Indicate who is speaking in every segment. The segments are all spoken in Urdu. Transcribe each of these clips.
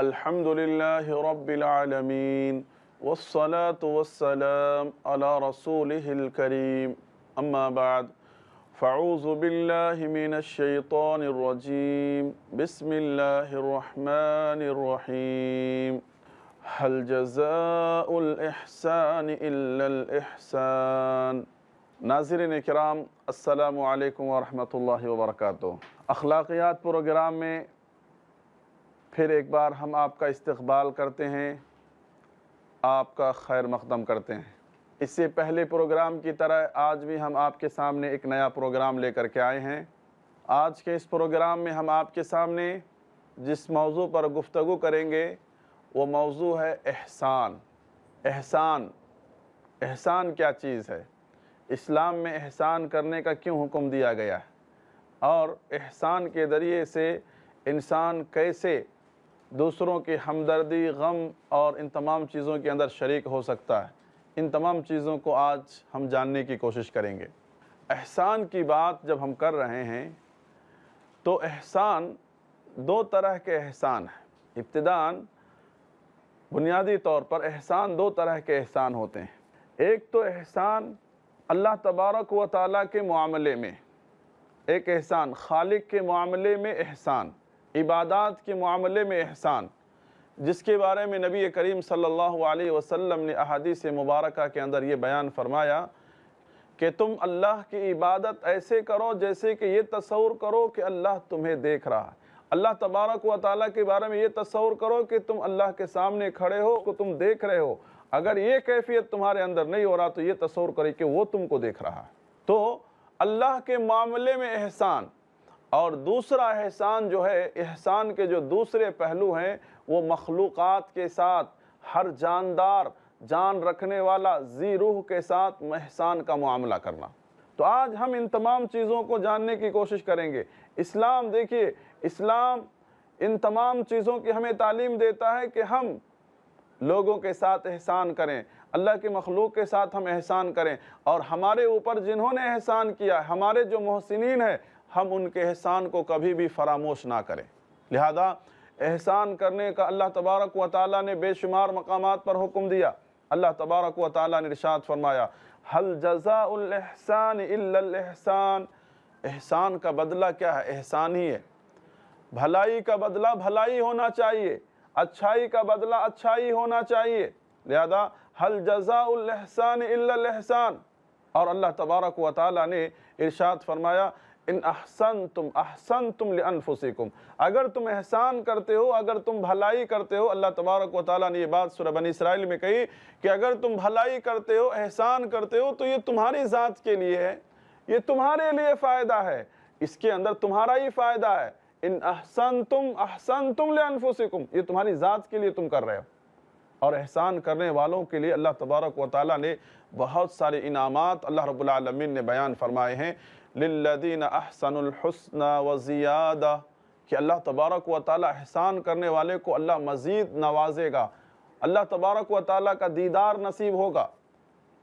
Speaker 1: الحمدللہ رب العالمین والصلاة والسلام علی رسولہ الکریم اما بعد فاعوذ باللہ من الشیطان الرجیم بسم اللہ الرحمن الرحیم هل جزاء الاحسان الا الاحسان۔ ناظرین کرام، السلام علیکم ورحمۃ اللہ وبرکاتہ۔ اخلاقیات پروگرام میں پھر ایک بار ہم آپ کا استقبال کرتے ہیں، آپ کا خیر مقدم کرتے ہیں۔ اس سے پہلے پروگرام کی طرح آج بھی ہم آپ کے سامنے ایک نیا پروگرام لے کر کے آئے ہیں۔ آج کے اس پروگرام میں ہم آپ کے سامنے جس موضوع پر گفتگو کریں گے وہ موضوع ہے احسان۔ احسان کیا چیز ہے؟ اسلام میں احسان کرنے کا کیوں حکم دیا گیا ہے، اور احسان کے ذریعے سے انسان کیسے دوسروں کی ہمدردی، غم اور ان تمام چیزوں کے اندر شریک ہو سکتا ہے، ان تمام چیزوں کو آج ہم جاننے کی کوشش کریں گے۔ احسان کی بات جب ہم کر رہے ہیں تو احسان دو طرح کے احسان ہیں۔ ابتداً بنیادی طور پر احسان دو طرح کے احسان ہوتے ہیں۔ ایک تو احسان اللہ تبارک و تعالیٰ کے معاملے میں، ایک احسان خالق کے معاملے میں احسان، عبادات کے معاملے میں احسان، جس کے بارے میں نبی کریم صلی اللہ علیہ وسلم نے احادیث مبارکہ کے اندر یہ بیان فرمایا کہ تم اللہ کی عبادت ایسے کرو جیسے کہ یہ تصور کرو کہ اللہ تمہیں دیکھ رہا ہے۔ اللہ تبارک و تعالیٰ کے بارے میں یہ تصور کرو کہ تم اللہ کے سامنے کھڑے ہو، کہ تم دیکھ رہے ہو۔ اگر یہ کیفیت تمہارے اندر نہیں ہو رہا تو یہ تصور کرے کہ وہ تم کو دیکھ رہا ہے۔ تو اللہ کے معاملے میں احسان، اور دوسرا احسان جو ہے، احسان کے جو دوسرے پہلو ہیں وہ مخلوقات کے ساتھ، ہر جاندار، جان رکھنے والا ذی روح کے ساتھ احسان کا معاملہ کرنا۔ تو آج ہم ان تمام چیزوں کو جاننے کی کوشش کریں گے۔ اسلام، دیکھیے، اسلام ان تمام چیزوں کی ہمیں تعلیم دیتا ہے کہ ہم لوگوں کے ساتھ احسان کریں، اللہ کے مخلوق کے ساتھ ہم احسان کریں، اور ہمارے اوپر جنہوں نے احسان کیا، ہمارے جو محسنین ہیں، ہم ان کے احسان کو کبھی بھی فراموش نہ کریں۔ لہذا احسان کرنے کا اللہ تبارک و تعالیٰ نے بے شمار مقامات پر حکم دیا۔ اللہ تبارک و تعالیٰ نے ارشاد فرمایا، هل جزاء الاحسان الا الاحسان۔ احسان کا بدلہ کیا ہے؟ احسان ہی ہے۔ بھلائی کا بدلہ بھلائی ہونا چاہیے، اچھائی کا بدلہ اچھائی ہونا چاہیے۔ لہذا هل جزاء الاحسان الا الاحسان۔ اور اللہ تبارک و تعالیٰ نے ارشاد فرمایا، ان احسنتم احسنتم لانفسکم۔ اگر تم احسان کرتے ہو، اگر تم بھلائی کرتے ہو، اللہ تبارک و تعالیٰ نے یہ بات سورہ بنی اسرائیل میں کہی کہ اگر تم بھلائی کرتے ہو، احسان کرتے ہو تو یہ تمہاری ذات کے لیے ہے، یہ تمہارے لیے فائدہ ہے، اس کے اندر تمہارا ہی فائدہ ہے۔ ان احسنتم احسنتم لانفسکم، یہ تمہاری ذات کے لیے تم کر رہے ہو۔ اور احسان کرنے والوں کے لیے اللہ تبارک و تعالیٰ نے بہت سارے انعامات اللہ رب العالمین نے بیان فرمائے ہیں۔ للذین احسنوا الحسنى وزیادہ، کہ اللہ تبارک و تعالیٰ احسان کرنے والے کو اللہ مزید نوازے گا، اللہ تبارک و تعالیٰ کا دیدار نصیب ہوگا۔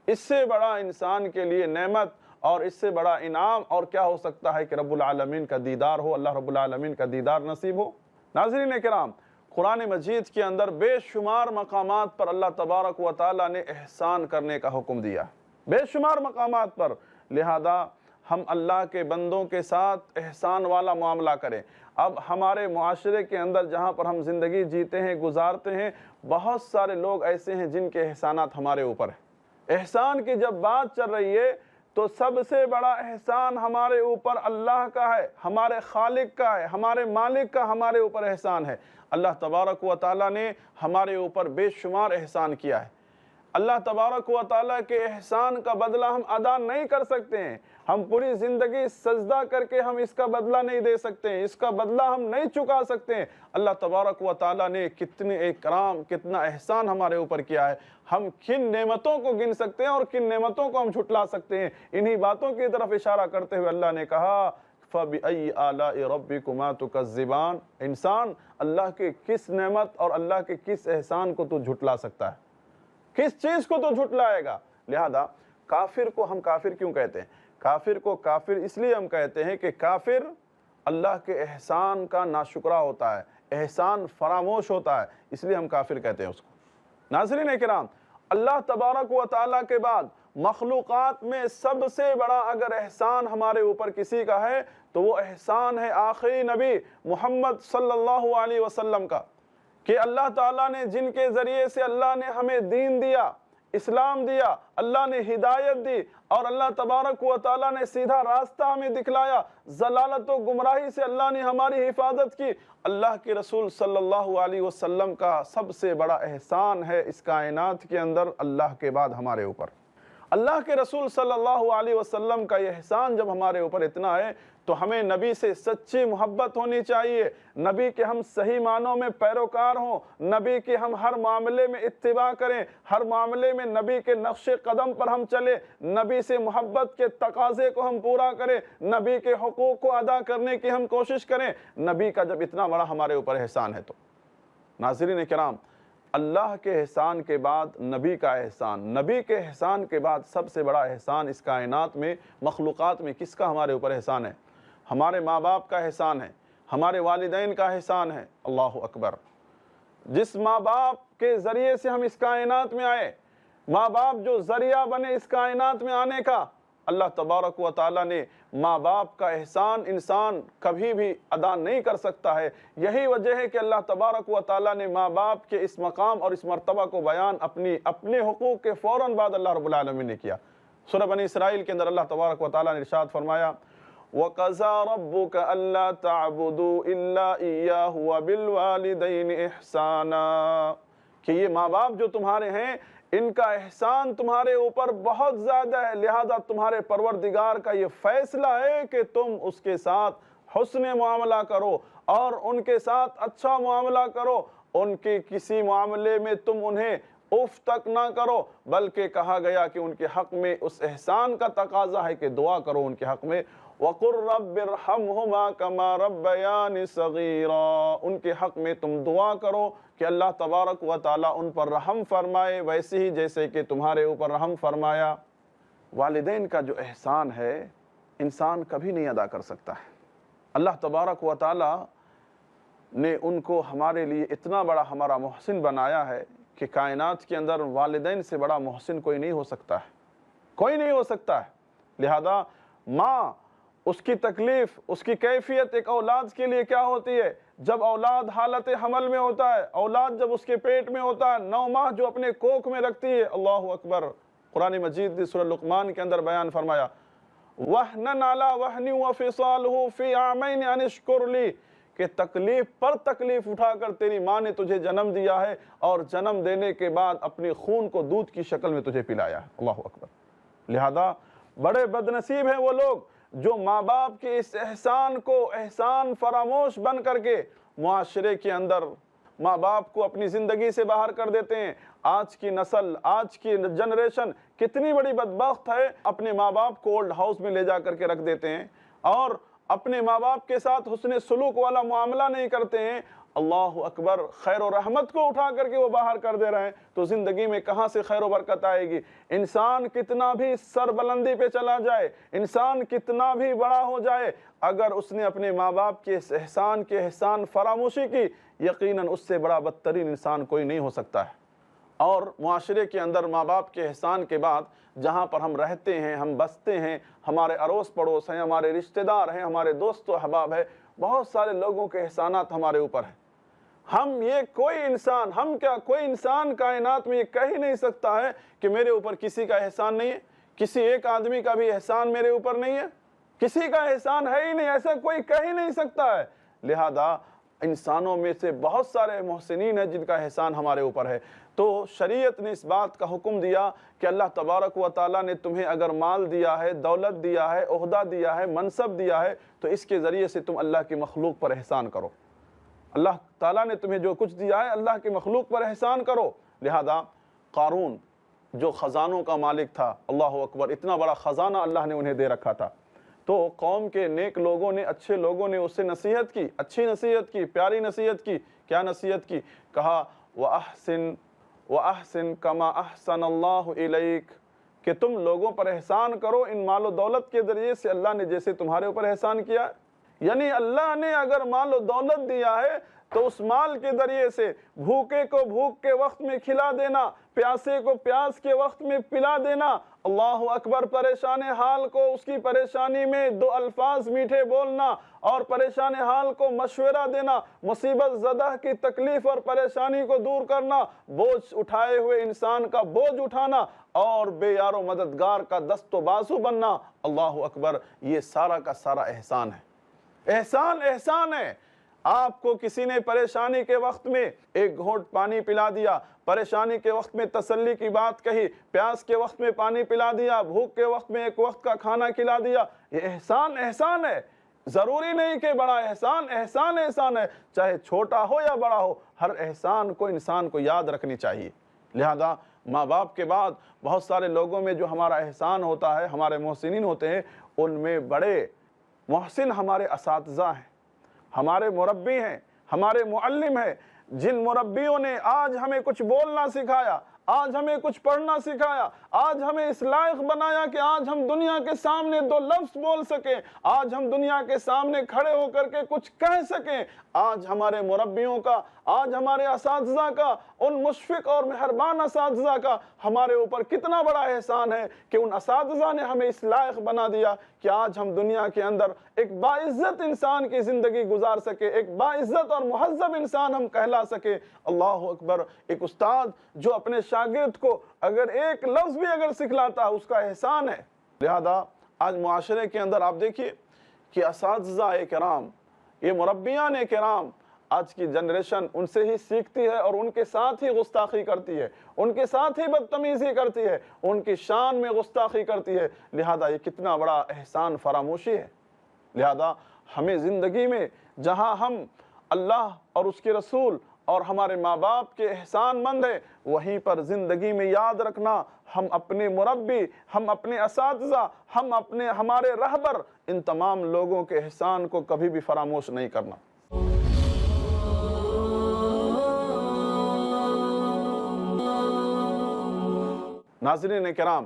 Speaker 1: اس سے بڑا انسان کے لیے نعمت اور اس سے بڑا انعام اور کیا ہو سکتا ہے کہ رب العالمین کا دیدار ہو، اللہ رب العالمین کا دیدار نصیب ہو۔ ناظرین کرام، قرآن مجید کے اندر بے شمار مقامات پر اللہ تبارک و تعالیٰ نے احسان کرنے کا حکم دیا، بے شمار مقامات پر۔ لہذا ہم اللہ کے بندوں کے ساتھ احسان والا معاملہ کریں۔ اب ہمارے معاشرے کے اندر جہاں پر ہم زندگی جیتے ہیں، گزارتے ہیں، بہت سارے لوگ ایسے ہیں جن کے احسانات ہمارے اوپر ہیں۔ احسان کی جب بات چل رہی ہے تو سب سے بڑا احسان ہمارے اوپر اللہ کا ہے، ہمارے خالق کا ہے، ہمارے مالک کا ہمارے اوپر احسان ہے۔ اللہ تبارک و تعالیٰ نے ہمارے اوپر بے شمار احسان کیا ہے۔ اللہ تبارک و تعالیٰ کے احسان کا بدلہ ہم ادا نہیں کر سکتے ہیں۔ ہم پوری زندگی سجدہ کر کے ہم اس کا بدلہ نہیں دے سکتے ہیں، اس کا بدلہ ہم نہیں چکا سکتے ہیں۔ اللہ تبارک و تعالیٰ نے کتنے اکرام، کتنا احسان ہمارے اوپر کیا ہے۔ ہم کن نعمتوں کو گن سکتے ہیں اور کن نعمتوں کو ہم جھٹلا سکتے ہیں۔ انہی باتوں کی طرف اشارہ کرتے ہوئے اللہ نے کہا، فَبِأَيِّ آلَاءِ رَبِّكُمَا تُكَذِّبَانِ۔ انسان، اللہ کے کس نعمت اور اللہ کے کس احسان کو تو جھٹلا سکتا ہے؟ کس چیز کو تو جھٹلائے گا؟ لہذا کافر کو ہم کافر کیوں کہتے ہیں؟ کافر کو کافر اس لیے ہم کہتے ہیں کہ کافر اللہ کے احسان کا ناشکرہ ہوتا ہے، احسان فراموش ہوتا ہے، اس لیے ہم کافر کہتے ہیں اس کو۔ ناظرین کرام، اللہ تبارک و تعالیٰ کے بعد مخلوقات میں سب سے بڑا اگر احسان ہمارے اوپر کسی کا ہے تو وہ احسان ہے آخری نبی محمد صلی اللہ علیہ وسلم کا، کہ اللہ تعالیٰ نے جن کے ذریعے سے اللہ نے ہمیں دین دیا، اسلام دیا، اللہ نے ہدایت دی، اور اللہ تبارک و تعالیٰ نے سیدھا راستہ ہمیں دکھلایا، ضلالت و گمراہی سے اللہ نے ہماری حفاظت کی۔ اللہ کے رسول صلی اللہ علیہ وسلم کا سب سے بڑا احسان ہے اس کائنات کے اندر اللہ کے بعد ہمارے اوپر۔ اللہ کے رسول صلی اللہ علیہ وسلم کا یہ احسان جب ہمارے اوپر اتنا ہے تو ہمیں نبی سے سچی محبت ہونی چاہیے، نبی کے ہم صحیح معنوں میں پیروکار ہوں، نبی کے ہم ہر معاملے میں اتباع کریں، ہر معاملے میں نبی کے نقش قدم پر ہم چلیں، نبی سے محبت کے تقاضے کو ہم پورا کریں، نبی کے حقوق کو ادا کرنے کی ہم کوشش کریں۔ نبی کا جب اتنا بڑا ہمارے اوپر احسان ہے تو ناظرین کرام، اللہ کے احسان کے بعد نبی کا احسان، نبی کے احسان کے بعد سب سے بڑا احسان اس کائنات میں مخلوقات میں کس کا ہمارے اوپر احسان ہے؟ ہمارے ماں باپ کا احسان ہے، ہمارے والدین کا احسان ہے۔ اللہ اکبر! جس ماں باپ کے ذریعے سے ہم اس کائنات میں آئے، ماں باپ جو ذریعہ بنے اس کائنات میں آنے کا، اللہ تبارک و تعالیٰ نے ماں باپ کا احسان انسان کبھی بھی ادا نہیں کر سکتا ہے۔ یہی وجہ ہے کہ اللہ تبارک و تعالیٰ نے ماں باپ کے اس مقام اور اس مرتبہ کو بیان اپنے حقوق کے فوراً بعد اللہ رب العالمین نے کیا۔ سورہ بنی اسرائیل کے اندر اللہ تبارک و تعالیٰ نے ارشاد فرمایا، وَقَضَىٰ رَبُّكَ أَلَّا تَعْبُدُوا إِلَّا إِيَّاهُ وَبِالْوَالِدَيْنِ إِحْسَانًا، کہ یہ ماں باپ جو تمہارے ہیں ان کا احسان تمہارے اوپر بہت زیادہ ہے، لہذا تمہارے پروردگار کا یہ فیصلہ ہے کہ تم اس کے ساتھ حسن معاملہ کرو اور ان کے ساتھ اچھا معاملہ کرو، ان کے کسی معاملے میں تم انہیں اف تک نہ کرو، بلکہ کہا گیا کہ ان کے حق میں اس احسان کا تقاضا ہے کہ دعا کرو ان کے حق میں، وَقُلْ رَبِّ ارْحَمْهُمَا كَمَا رَبَّيَانِ صَغِيرًا، ان کے حق میں تم دعا کرو کہ اللہ تبارک و تعالیٰ ان پر رحم فرمائے ویسے ہی جیسے کہ تمہارے اوپر رحم فرمایا۔ والدین کا جو احسان ہے انسان کبھی نہیں ادا کر سکتا ہے۔ اللہ تبارک و تعالیٰ نے ان کو ہمارے لیے اتنا بڑا ہمارا محسن بنایا ہے کہ کائنات کے اندر والدین سے بڑا محسن کوئی نہیں ہو سکتا ہے، کوئی نہیں ہو سکتا ہے۔ لہذا ماں، اس کی تکلیف، اس کی کیفیت ایک اولاد کے لیے کیا ہوتی ہے؟ جب اولاد حالت حمل میں ہوتا ہے، اولاد جب اس کے پیٹ میں ہوتا ہے، 9 ماہ جو اپنے کوکھ میں رکھتی ہے، اللہ اکبر! قرآن مجید نے سورہ لقمان کے اندر بیان فرمایا، وَحْنًا عَلَىٰ وَحْنٍ وَفِصَالُهُ فِي عَامَيْنِ أَنِ اشْكُرْ لِي، کہ تکلیف پر تکلیف اٹھا کر تیری ماں نے تجھے جنم دیا ہے اور جنم دینے کے بعد اپنے خون کو دودھ کی شکل میں تجھے پلایا ہے۔ اللہ اکبر! لہذا بڑے بدنصیب ہیں وہ لوگ جو ماں باپ کے اس احسان کو احسان فراموش بن کر کے معاشرے کے اندر ماں باپ کو اپنی زندگی سے باہر کر دیتے ہیں۔ آج کی نسل، آج کی جنریشن کتنی بڑی بدبخت ہے، اپنے ماں باپ کو اولڈ ہاؤس میں لے جا کر کے رکھ دیتے ہیں اور اپنے ماں باپ کے ساتھ حسن سلوک والا معاملہ نہیں کرتے ہیں۔ اللہ اکبر! خیر و رحمت کو اٹھا کر کے وہ باہر کر دے رہے ہیں، تو زندگی میں کہاں سے خیر و برکت آئے گی؟ انسان کتنا بھی سربلندی پہ چلا جائے، انسان کتنا بھی بڑا ہو جائے، اگر اس نے اپنے ماں باپ کے اس احسان کے احسان فراموشی کی، یقیناً اس سے بڑا بدترین انسان کوئی نہیں ہو سکتا ہے۔ اور معاشرے کے اندر ماں باپ کے احسان کے بعد جہاں پر ہم رہتے ہیں، ہم بستے ہیں، ہمارے اڑوس پڑوس ہیں، ہمارے رشتہ دار ہیں، ہمارے دوست و احباب ہیں، بہت سارے لوگوں کے احسانات ہمارے اوپر ہیں۔ کوئی انسان کائنات میں یہ کہہ ہی نہیں سکتا ہے کہ میرے اوپر کسی کا احسان نہیں ہے، کسی ایک آدمی کا بھی احسان میرے اوپر نہیں ہے، کسی کا احسان ہے ہی نہیں، ایسا کوئی کہہ ہی نہیں سکتا ہے۔ لہذا انسانوں میں سے بہت سارے محسنین ہیں جن کا احسان ہمارے اوپر ہے۔ تو شریعت نے اس بات کا حکم دیا کہ اللہ تبارک و تعالیٰ نے تمہیں اگر مال دیا ہے، دولت دیا ہے، عہدہ دیا ہے، منصب دیا ہے، تو اس کے ذریعے سے تم اللہ کی مخلوق پر احسان کرو۔ اللہ تعالیٰ نے تمہیں جو کچھ دیا ہے اللہ کی مخلوق پر احسان کرو۔ لہذا قارون جو خزانوں کا مالک تھا، اللہ اکبر، اتنا بڑا خزانہ اللہ نے انہیں دے رکھا تھا، تو قوم کے نیک لوگوں نے، اچھے لوگوں نے اس سے نصیحت کی، اچھی نصیحت کی، پیاری نصیحت کی۔ کیا نصیحت کی؟ کہا وَأَحْسِن كَمَا أَحْسَنَ اللَّهُ إِلَيْكَ، کہ تم لوگوں پر احسان کرو ان مال و دولت کے ذریعے سے اللہ نے جیسے تمہارے اوپر احسان کیا۔ یعنی اللہ نے اگر مال و دولت دیا ہے تو اس مال کے ذریعے سے بھوکے کو بھوک کے وقت میں کھلا دینا، پیاسے کو پیاس کے وقت میں پلا دینا، اللہ اکبر، پریشان حال کو اس کی پریشانی میں دو الفاظ میٹھے بولنا اور پریشان حال کو مشورہ دینا، مصیبت زدہ کی تکلیف اور پریشانی کو دور کرنا، بوجھ اٹھائے ہوئے انسان کا بوجھ اٹھانا اور بے یار و مددگار کا دست و بازو بننا، اللہ اکبر، یہ سارا کا سارا احسان ہے۔ احسان احسان ہے۔ آپ کو کسی نے پریشانی کے وقت میں ایک گھونٹ پانی پلا دیا، پریشانی کے وقت میں تسلی کی بات کہی، پیاس کے وقت میں پانی پلا دیا، بھوک کے وقت میں ایک وقت کا کھانا کھلا دیا، یہ احسان احسان ہے۔ ضروری نہیں کہ بڑا احسان احسان احسان ہے، چاہے چھوٹا ہو یا بڑا ہو، ہر احسان کو انسان کو یاد رکھنی چاہیے۔ لہذا ماں باپ کے بعد بہت سارے لوگوں میں جو ہمارا احسان ہوتا ہے، ہمارے محسنین ہوتے ہیں، ان میں بڑے محسن ہمارے اساتذہ ہیں، ہمارے مربی ہیں، ہمارے معلم ہیں، جن مربیوں نے آج ہمیں کچھ بولنا سکھایا، آج ہمیں کچھ پڑھنا سکھایا، آج ہمیں اس لائق بنایا کہ آج ہم دنیا کے سامنے دو لفظ بول سکیں، آج ہم دنیا کے سامنے کھڑے ہو کر کے کچھ کہہ سکیں۔ آج ہمارے مربیوں کا، آج ہمارے اساتذہ کا، ان مشفق اور مہربان اساتذہ کا ہمارے اوپر کتنا بڑا احسان ہے کہ ان اساتذہ نے ہمیں اس لائق بنا دیا کہ آج ہم دنیا کے اندر ایک باعزت انسان کی زندگی گزار سکے، ایک باعزت اور مہذب انسان ہم کہلا سکے۔ اللہ اکبر، ایک استاد جو اپنے شاگرد کو اگر ایک لفظ بھی اگر سکھلاتا ہے اس کا احسان ہے۔ لہذا آج معاشرے کے اندر آپ دیکھیے کہ اساتذہ کرام، یہ مربیان کرام، آج کی جنریشن ان سے ہی سیکھتی ہے اور ان کے ساتھ ہی گستاخی کرتی ہے، ان کے ساتھ ہی بدتمیزی کرتی ہے، ان کی شان میں گستاخی کرتی ہے۔ لہذا یہ کتنا بڑا احسان فراموشی ہے۔ لہذا ہمیں زندگی میں جہاں ہم اللہ اور اس کے رسول اور ہمارے ماں باپ کے احسان مند ہیں، وہیں پر زندگی میں یاد رکھنا، ہم اپنے مربی، ہم اپنے اساتذہ، ہمارے رہبر، ان تمام لوگوں کے احسان کو کبھی بھی فراموش نہیں کرنا۔ ناظرین کرام،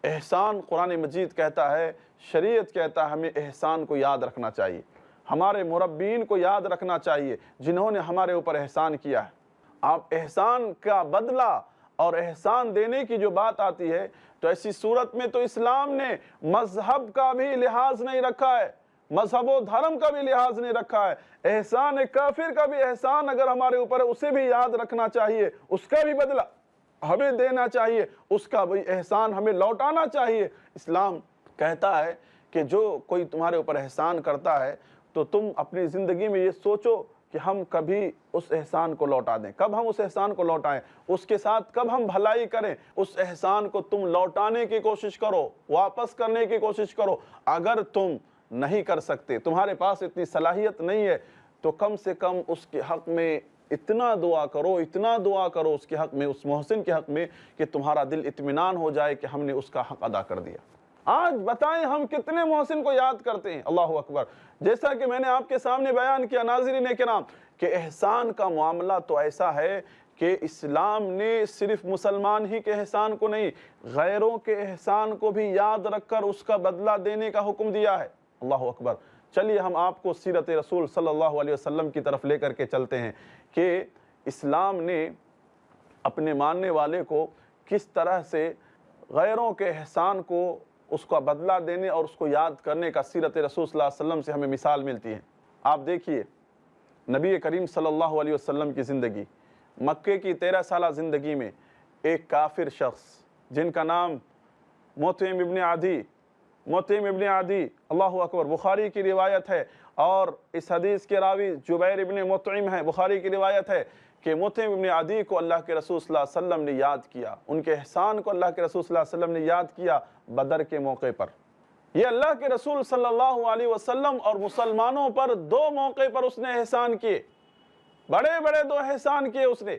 Speaker 1: احسان قرآن مجید کہتا ہے، شریعت کہتا ہے، ہمیں احسان کو یاد رکھنا چاہیے، ہمارے مربین کو یاد رکھنا چاہیے جنہوں نے ہمارے اوپر احسان کیا ہے۔ آپ احسان کا بدلہ اور احسان دینے کی جو بات آتی ہے تو ایسی صورت میں تو اسلام نے مذہب کا بھی لحاظ نہیں رکھا ہے، مذہب و دھرم کا بھی لحاظ نہیں رکھا ہے۔ احسان کافر کا بھی احسان اگر ہمارے اوپر ہے اسے بھی یاد رکھنا چاہیے، اس کا بھی بدلہ ہمیں دینا چاہیے، اس کا بھی احسان ہمیں لوٹانا چاہیے۔ اسلام کہتا ہے کہ جو کوئی تمہارے اوپر احسان کرتا ہے تو تم اپنی زندگی میں یہ سوچو کہ ہم کبھی اس احسان کو لوٹا دیں، کب ہم اس احسان کو لوٹائیں، اس کے ساتھ کب ہم بھلائی کریں، اس احسان کو تم لوٹانے کی کوشش کرو، واپس کرنے کی کوشش کرو۔ اگر تم نہیں کر سکتے، تمہارے پاس اتنی صلاحیت نہیں ہے، تو کم سے کم اس کے حق میں اتنا دعا کرو، اتنا دعا کرو اس کے حق میں، اس محسن کے حق میں، کہ تمہارا دل اطمینان ہو جائے کہ ہم نے اس کا حق ادا کر دیا۔ آج بتائیں ہم کتنے محسن کو یاد کرتے ہیں؟ اللہ اکبر۔ جیسا کہ میں نے آپ کے سامنے بیان کیا ناظرین کرام کہ احسان کا معاملہ تو ایسا ہے کہ اسلام نے صرف مسلمان ہی کے احسان کو نہیں، غیروں کے احسان کو بھی یاد رکھ کر اس کا بدلہ دینے کا حکم دیا ہے۔ اللہ اکبر۔ چلیے ہم آپ کو سیرت رسول صلی اللہ علیہ وسلم کی طرف لے کر کے چلتے ہیں کہ اسلام نے اپنے ماننے والے کو کس طرح سے غیروں کے احسان کو، اس کا بدلہ دینے اور اس کو یاد کرنے کا سیرت رسول صلی اللہ علیہ وسلم سے ہمیں مثال ملتی ہے۔ آپ دیکھیے نبی کریم صلی اللہ علیہ وسلم کی زندگی، مکے کی 13 سالہ زندگی میں ایک کافر شخص جن کا نام مطعم ابن عدی، اللہ اکبر، بخاری کی روایت ہے، اور اس حدیث کے راوی جبیر ابن مطعم ہے، بخاری کی روایت ہے کہ مطعم ابن عدی کو اللہ کے رسول صلی اللہ علیہ وسلم نے یاد کیا، ان کے احسان کو اللہ کے رسول صلی اللہ علیہ وسلم نے یاد کیا بدر کے موقع پر۔ یہ اللہ کے رسول صلی اللہ علیہ وسلم اور مسلمانوں پر 2 موقع پر اس نے احسان کیے، بڑے بڑے 2 احسان کیے اس نے۔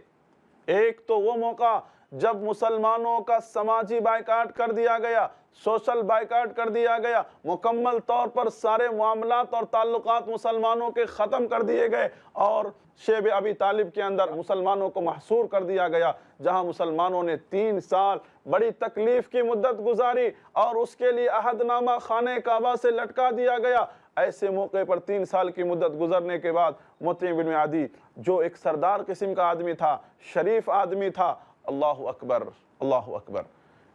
Speaker 1: ایک تو وہ موقع جب مسلمانوں کا سماجی بائیکاٹ کر دیا گیا، سوشل بائیکاٹ کر دیا گیا، مکمل طور پر سارے معاملات اور تعلقات مسلمانوں کے ختم کر دیے گئے، اور شیب ابی طالب کے اندر مسلمانوں کو محصور کر دیا گیا، جہاں مسلمانوں نے 3 سال بڑی تکلیف کی مدت گزاری اور اس کے لیے عہد نامہ خانہ کعبہ سے لٹکا دیا گیا۔ ایسے موقع پر 3 سال کی مدت گزرنے کے بعد مطعم بن عدی جو ایک سردار قسم کا آدمی تھا، شریف آدمی تھا، اللہ اکبر اللہ اکبر،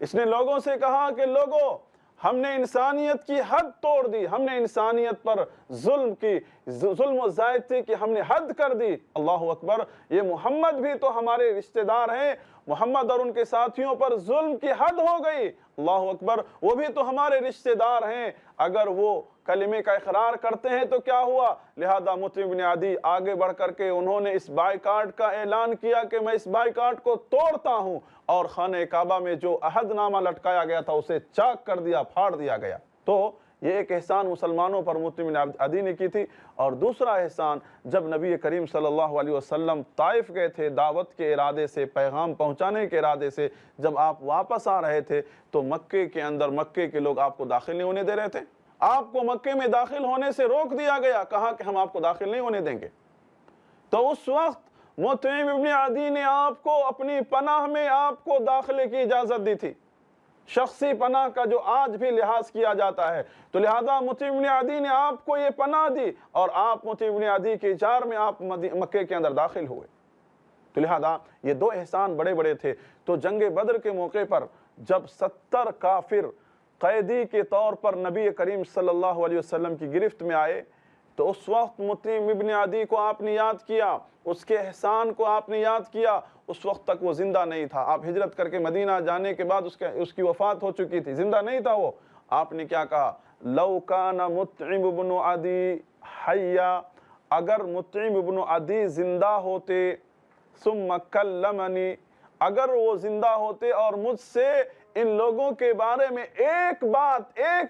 Speaker 1: اس نے لوگوں سے کہا کہ لوگوں، ہم نے انسانیت کی حد توڑ دی، ہم نے انسانیت پر ظلم و زیادتی کی ہم نے حد کر دی، اللہ اکبر، یہ محمد بھی تو ہمارے رشتہ دار ہیں، محمد اور ان کے ساتھیوں پر ظلم کی حد ہو گئی، اللہ اکبر، وہ بھی تو ہمارے رشتہ دار ہیں، اگر وہ کلمے کا اقرار کرتے ہیں تو کیا ہوا؟ لہذا مطعم بن عدی آگے بڑھ کر کے انہوں نے اس بائیکاٹ کا اعلان کیا کہ میں اس بائیکاٹ کو توڑتا ہوں، اور خانہ کعبہ میں جو عہد نامہ لٹکایا گیا تھا اسے چاک کر دیا، پھاڑ دیا گیا۔ تو یہ ایک احسان مسلمانوں پر مطعم بن عدی نے کی تھی۔ اور دوسرا احسان، جب نبی کریم صلی اللہ علیہ وسلم طائف گئے تھے دعوت کے ارادے سے، پیغام پہنچانے کے ارادے سے، جب آپ واپس آ رہے تھے تو مکے کے اندر مکے کے لوگ آپ کو داخل نہیں ہونے دے رہے تھے، آپ کو مکے میں داخل ہونے سے روک دیا گیا، کہا کہ ہم آپ کو داخل نہیں ہونے دیں گے۔ تو اس وقت مطعم بن عدی نے آپ کو اپنی پناہ میں آپ کو داخلے کی اجازت دی تھی، شخصی پناہ کا جو آج بھی لحاظ کیا جاتا ہے، تو لہذا مطعم بن عدی نے آپ کو یہ پناہ دی، اور آپ مطعم بن عدی کے اجار میں آپ مکے کے اندر داخل ہوئے۔ تو لہذا یہ 2 احسان بڑے بڑے تھے۔ تو جنگ بدر کے موقع پر جب 70 کافر قیدی کے طور پر نبی کریم صلی اللہ علیہ وسلم کی گرفت میں آئے، تو اس وقت مطعم بن عدی کو آپ نے یاد کیا، اس کے احسان کو آپ نے یاد کیا۔ اس وقت تک وہ زندہ نہیں تھا، آپ ہجرت کر کے مدینہ جانے کے بعد اس کی وفات ہو چکی تھی، زندہ نہیں تھا وہ۔ آپ نے کیا کہا؟ لو کان مطعم بن عدی حیا، اگر مطعم بن عدی زندہ ہوتے، ثم کلمنی، اگر وہ زندہ ہوتے اور مجھ سے ان لوگوں کے بارے میں ایک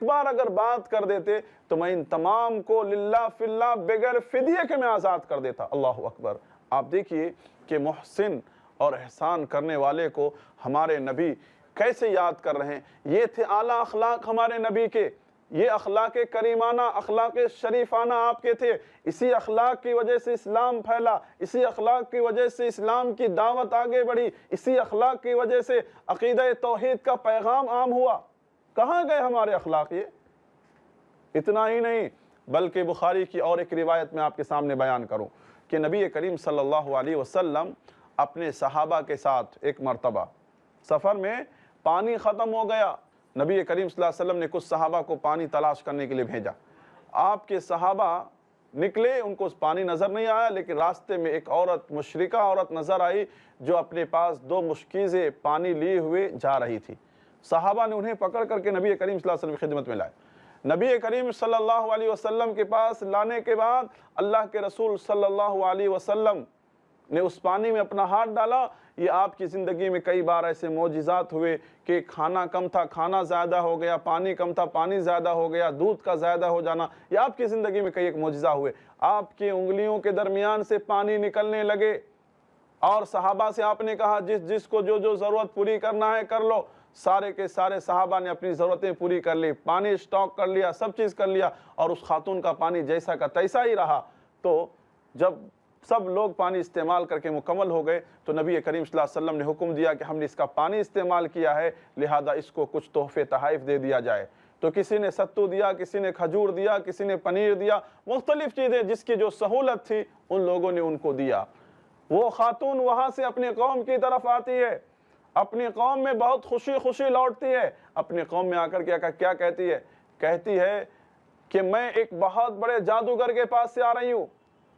Speaker 1: بار اگر بات کر دیتے تو میں ان تمام کو للہ فی اللہ بغیر فدیے کے میں آزاد کر دیتا، اللہ اکبر۔ آپ دیکھیے کہ محسن اور احسان کرنے والے کو ہمارے نبی کیسے یاد کر رہے ہیں۔ یہ تھے اعلیٰ اخلاق ہمارے نبی کے، یہ اخلاق کریمانہ، اخلاق شریفانہ آپ کے تھے۔ اسی اخلاق کی وجہ سے اسلام پھیلا، اسی اخلاق کی وجہ سے اسلام کی دعوت آگے بڑھی، اسی اخلاق کی وجہ سے عقیدہ توحید کا پیغام عام ہوا۔ کہاں گئے ہمارے اخلاق؟ یہ اتنا ہی نہیں بلکہ بخاری کی اور ایک روایت میں آپ کے سامنے بیان کروں کہ نبی کریم صلی اللہ علیہ وسلم اپنے صحابہ کے ساتھ ایک مرتبہ سفر میں پانی ختم ہو گیا، نبی کریم صلی اللہ علیہ وسلم نے کچھ صحابہ کو پانی تلاش کرنے کے لیے بھیجا۔ آپ کے صحابہ نکلے، ان کو پانی نظر نہیں آیا، لیکن راستے میں ایک عورت، مشرکہ عورت نظر آئی جو اپنے پاس 2 مشکیزیں پانی لیے ہوئے جا رہی تھی۔ صحابہ نے انہیں پکڑ کر کے نبی کریم صلی اللہ علیہ وسلم کی خدمت میں لائے۔ نبی کریم صلی اللہ علیہ وسلم کے پاس لانے کے بعد اللہ کے رسول صلی اللہ علیہ وسلم نے اس پانی میں اپنا ہاتھ ڈالا۔ یہ آپ کی زندگی میں کئی بار ایسے معجزات ہوئے کہ کھانا کم تھا، کھانا زیادہ ہو گیا، پانی کم تھا، پانی زیادہ ہو گیا، دودھ کا زیادہ ہو جانا، یہ آپ کی زندگی میں کئی ایک معجزہ ہوئے۔ آپ کی انگلیوں کے درمیان سے پانی نکلنے لگے، اور صحابہ سے آپ نے کہا جس کو جو ضرورت پوری کرنا ہے کر لو۔ سارے کے سارے صحابہ نے اپنی ضرورتیں پوری کر لی، پانی اسٹاک کر لیا، سب چیز کر لیا، اور اس خاتون کا پانی جیسا کا تیسا ہی رہا۔ تو جب سب لوگ پانی استعمال کر کے مکمل ہو گئے تو نبی کریم صلی اللہ علیہ وسلم نے حکم دیا کہ ہم نے اس کا پانی استعمال کیا ہے، لہذا اس کو کچھ تحفے تحائف دے دیا جائے۔ تو کسی نے ستو دیا، کسی نے کھجور دیا، کسی نے پنیر دیا، مختلف چیزیں جس کی جو سہولت تھی ان لوگوں نے ان کو دیا۔ وہ خاتون وہاں سے اپنی قوم کی طرف آتی ہے، اپنی قوم میں بہت خوشی لوٹتی ہے، اپنی قوم میں آ کر کیا کہتی ہے؟ کہتی ہے کہ میں ایک بہت بڑے جادوگر کے پاس سے آ رہی ہوں۔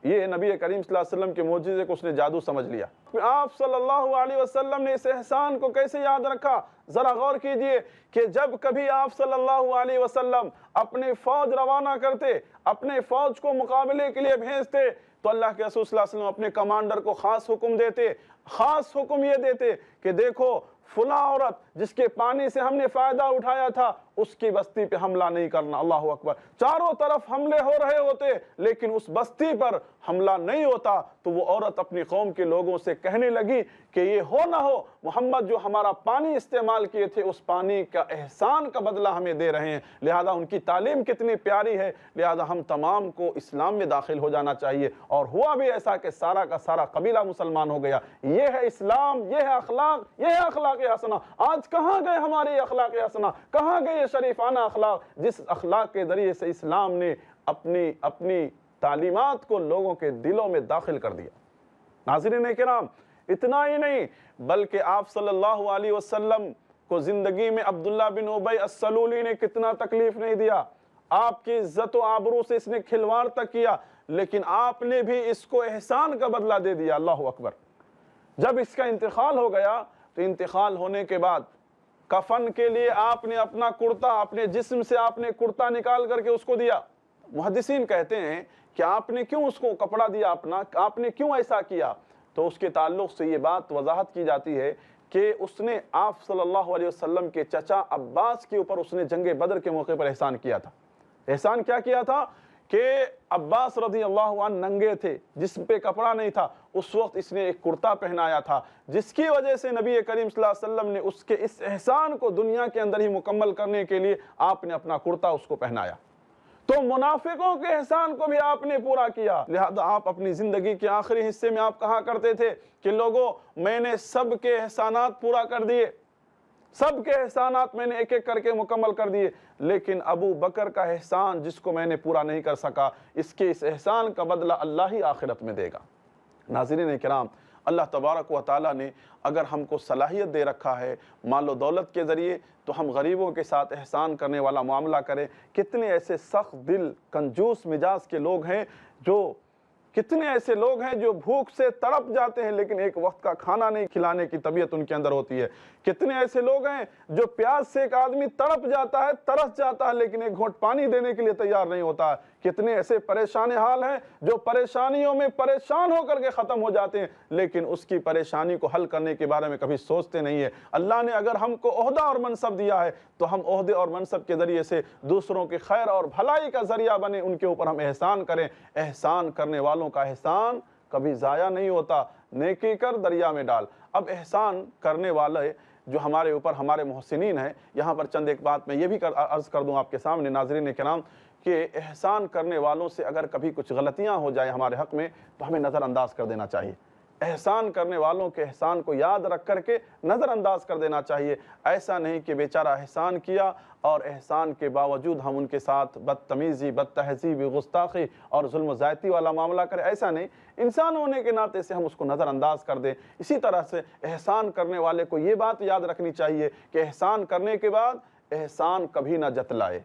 Speaker 1: یہ نبی کریم صلی اللہ علیہ وسلم کے معجزے کو اس نے جادو سمجھ لیا۔ آپ صلی اللہ علیہ وسلم نے اس احسان کو کیسے یاد رکھا؟ ذرا غور کیجئے کہ جب کبھی آپ صلی اللہ علیہ وسلم اپنی فوج روانہ کرتے، اپنے فوج کو مقابلے کے لیے بھیجتے، تو اللہ کے رسول صلی اللہ علیہ وسلم اپنے کمانڈر کو خاص حکم دیتے، خاص حکم یہ دیتے کہ دیکھو فلاں عورت جس کے پانی سے ہم نے فائدہ اٹھایا تھا اس کی بستی پہ حملہ نہیں کرنا۔ اللہ اکبر، چاروں طرف حملے ہو رہے ہوتے لیکن اس بستی پر حملہ نہیں ہوتا۔ تو وہ عورت اپنی قوم کے لوگوں سے کہنے لگی کہ یہ ہو نہ ہو محمد جو ہمارا پانی استعمال کیے تھے اس پانی کا احسان کا بدلہ ہمیں دے رہے ہیں، لہذا ان کی تعلیم کتنی پیاری ہے، لہذا ہم تمام کو اسلام میں داخل ہو جانا چاہیے۔ اور ہوا بھی ایسا کہ سارا کا سارا قبیلہ مسلمان ہو گیا۔ یہ ہے اسلام، یہ ہے اخلاق، یہ ہے اخلاق حسنہ۔ آج آج کہاں گئے ہماری اخلاق حسنہ، کہاں گئے یہ شریفانہ اخلاق جس اخلاق کے ذریعے سے اسلام نے اپنی تعلیمات کو لوگوں کے دلوں میں داخل کر دیا۔ ناظرین کرام، اتنا ہی نہیں بلکہ آپ صلی اللہ علیہ وسلم کو زندگی میں عبداللہ بن ابی السلولی نے کتنا تکلیف نہیں دیا، آپ کی عزت و آبرو سے اس نے کھلواڑ تک کیا، لیکن آپ نے بھی اس کو احسان کا بدلہ دے دیا۔ اللہ اکبر۔ جب اس کا انتقال ہو گیا تو انتقال ہونے کے بعد کفن کے لیے آپ نے اپنا کرتا، اپنے جسم سے آپ نے کرتا نکال کر کے اس کو دیا۔ محدثین کہتے ہیں کہ آپ نے کیوں اس کو کپڑا دیا اپنا، آپ نے کیوں ایسا کیا؟ تو اس کے تعلق سے یہ بات وضاحت کی جاتی ہے کہ اس نے آپ صلی اللہ علیہ وسلم کے چچا عباس کے اوپر اس نے جنگ بدر کے موقع پر احسان کیا تھا۔ احسان کیا کیا تھا کہ عباس رضی اللہ عنہ ننگے تھے، جسم پہ کپڑا نہیں تھا، اس وقت اس نے ایک کرتا پہنایا تھا، جس کی وجہ سے نبی کریم صلی اللہ علیہ وسلم نے اس کے اس احسان کو دنیا کے اندر ہی مکمل کرنے کے لیے آپ نے اپنا کرتا اس کو پہنایا۔ تو منافقوں کے احسان کو بھی آپ نے پورا کیا۔ لہذا آپ اپنی زندگی کے آخری حصے میں آپ کہا کرتے تھے کہ لوگوں، میں نے سب کے احسانات پورا کر دیے، سب کے احسانات میں نے ایک ایک کر کے مکمل کر دیے، لیکن ابو بکر کا احسان جس کو میں نے پورا نہیں کر سکا، اس کے اس احسان کا بدلہ اللہ ہی آخرت میں دے گا۔ ناظرین کرام، اللہ تبارک و تعالیٰ نے اگر ہم کو صلاحیت دے رکھا ہے مال و دولت کے ذریعے، تو ہم غریبوں کے ساتھ احسان کرنے والا معاملہ کریں۔ کتنے ایسے سخت دل کنجوس مزاج کے لوگ ہیں کتنے ایسے لوگ ہیں جو بھوک سے تڑپ جاتے ہیں لیکن ایک وقت کا کھانا نہیں کھلانے کی طبیعت ان کے اندر ہوتی ہے۔ کتنے ایسے لوگ ہیں جو پیاس سے ایک آدمی تڑپ جاتا ہے، ترس جاتا ہے، لیکن ایک گھونٹ پانی دینے کے لیے تیار نہیں ہوتا ہے۔ کتنے ایسے پریشان حال ہیں جو پریشانیوں میں پریشان ہو کر کے ختم ہو جاتے ہیں، لیکن اس کی پریشانی کو حل کرنے کے بارے میں کبھی سوچتے نہیں ہے۔ اللہ نے اگر ہم کو عہدہ اور منصب دیا ہے تو ہم عہدے اور منصب کے ذریعے سے دوسروں کے خیر اور بھلائی کا ذریعہ بنے، ان کے اوپر ہم احسان کریں۔ احسان کرنے والوں کا احسان کبھی ضائع نہیں ہوتا، نیکی کر دریا میں ڈال۔ اب احسان کرنے والے جو ہمارے اوپر ہمارے محسنین ہیں، یہاں پر چند ایک بات میں یہ بھی عرض کر دوں آپ کے سامنے ناظرین کرام، کہ احسان کرنے والوں سے اگر کبھی کچھ غلطیاں ہو جائیں ہمارے حق میں تو ہمیں نظر انداز کر دینا چاہیے۔ احسان کرنے والوں کے احسان کو یاد رکھ کر کے نظر انداز کر دینا چاہیے۔ ایسا نہیں کہ بیچارہ احسان کیا اور احسان کے باوجود ہم ان کے ساتھ بدتمیزی، بدتہذیبی، گستاخی اور ظلم و زیادتی والا معاملہ کریں، ایسا نہیں۔ انسان ہونے کے ناطے سے ہم اس کو نظر انداز کر دیں۔ اسی طرح سے احسان کرنے والے کو یہ بات یاد رکھنی چاہیے کہ احسان کرنے کے بعد احسان کبھی نہ جتلائے،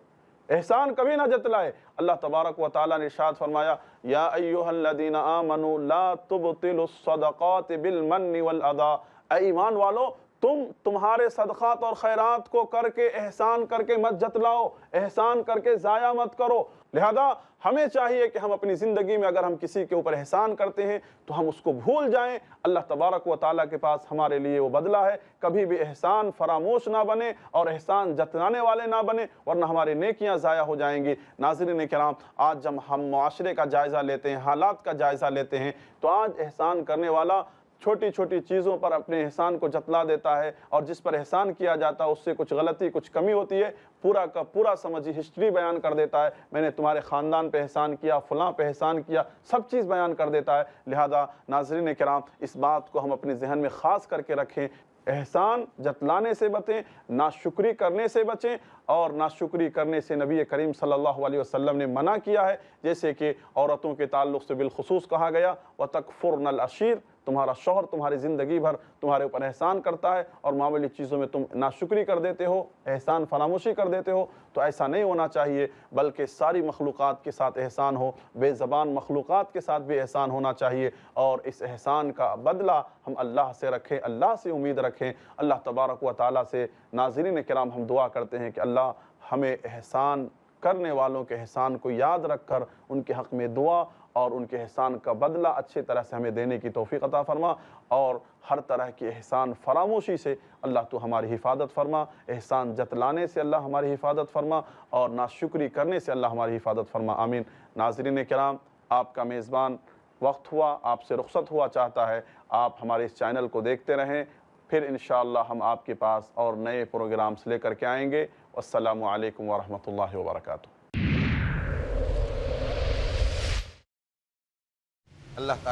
Speaker 1: احسان کبھی نہ جتلائے۔ اللہ تبارک و تعالیٰ نے ارشاد فرمایا، یا ایھا الذین آمنوا لا تبطلوا الصدقات بالمن والاذی، اے ایمان والو، تمہارے صدقات اور خیرات کو کر کے احسان کر کے مت جتلاؤ، احسان کر کے ضائع مت کرو۔ لہذا ہمیں چاہیے کہ ہم اپنی زندگی میں اگر ہم کسی کے اوپر احسان کرتے ہیں تو ہم اس کو بھول جائیں۔ اللہ تبارک و تعالیٰ کے پاس ہمارے لیے وہ بدلہ ہے۔ کبھی بھی احسان فراموش نہ بنے اور احسان جتلانے والے نہ بنے، ورنہ ہماری نیکیاں ضائع ہو جائیں گی۔ ناظرین کرام، آج جب ہم معاشرے کا جائزہ لیتے ہیں، حالات کا جائزہ لیتے ہیں، تو آج احسان کرنے والا چھوٹی چھوٹی چیزوں پر اپنے احسان کو جتلا دیتا ہے، اور جس پر احسان کیا جاتا ہے اس سے کچھ غلطی، کچھ کمی ہوتی ہے، پورا کا پورا سمجھی ہسٹری بیان کر دیتا ہے، میں نے تمہارے خاندان پہ احسان کیا، فلاں پہ احسان کیا، سب چیز بیان کر دیتا ہے۔ لہذا ناظرین کرام، اس بات کو ہم اپنے ذہن میں خاص کر کے رکھیں، احسان جتلانے سے بچیں، ناشکری کرنے سے بچیں، اور ناشکری کرنے سے نبی کریم صلی اللہ علیہ وسلم نے منع کیا ہے، جیسے کہ عورتوں کے تعلق سے بالخصوص کہا گیا، وَتَكْفُرْنَ الْعَشِيرَ، تمہارا شوہر تمہاری زندگی بھر تمہارے اوپر احسان کرتا ہے اور معمولی چیزوں میں تم ناشکری کر دیتے ہو، احسان فراموشی کر دیتے ہو، تو ایسا نہیں ہونا چاہیے، بلکہ ساری مخلوقات کے ساتھ احسان ہو، بے زبان مخلوقات کے ساتھ بھی احسان ہونا چاہیے، اور اس احسان کا بدلہ ہم اللہ سے رکھیں، اللہ سے امید رکھیں، اللہ تبارک و تعالیٰ سے۔ ناظرین کرام، ہم دعا کرتے ہیں کہ اللہ ہمیں احسان کرنے والوں کے احسان کو یاد رکھ کر ان کے حق میں دعا اور ان کے احسان کا بدلہ اچھی طرح سے ہمیں دینے کی توفیق عطا فرما، اور ہر طرح کی احسان فراموشی سے اللہ تو ہماری حفاظت فرما، احسان جتلانے سے اللہ ہماری حفاظت فرما، اور ناشکری کرنے سے اللہ ہماری حفاظت فرما، آمین۔ ناظرین کرام، آپ کا میزبان وقت ہوا، آپ سے رخصت ہوا چاہتا ہے، آپ ہمارے اس چینل کو دیکھتے رہیں، پھر انشاءاللہ ہم آپ کے پاس اور نئے پروگرامز لے کر کے آئیں گے۔ والسلام علیکم ورحمۃ اللہ وبرکاتہ۔
Speaker 2: اللہ تعالیٰ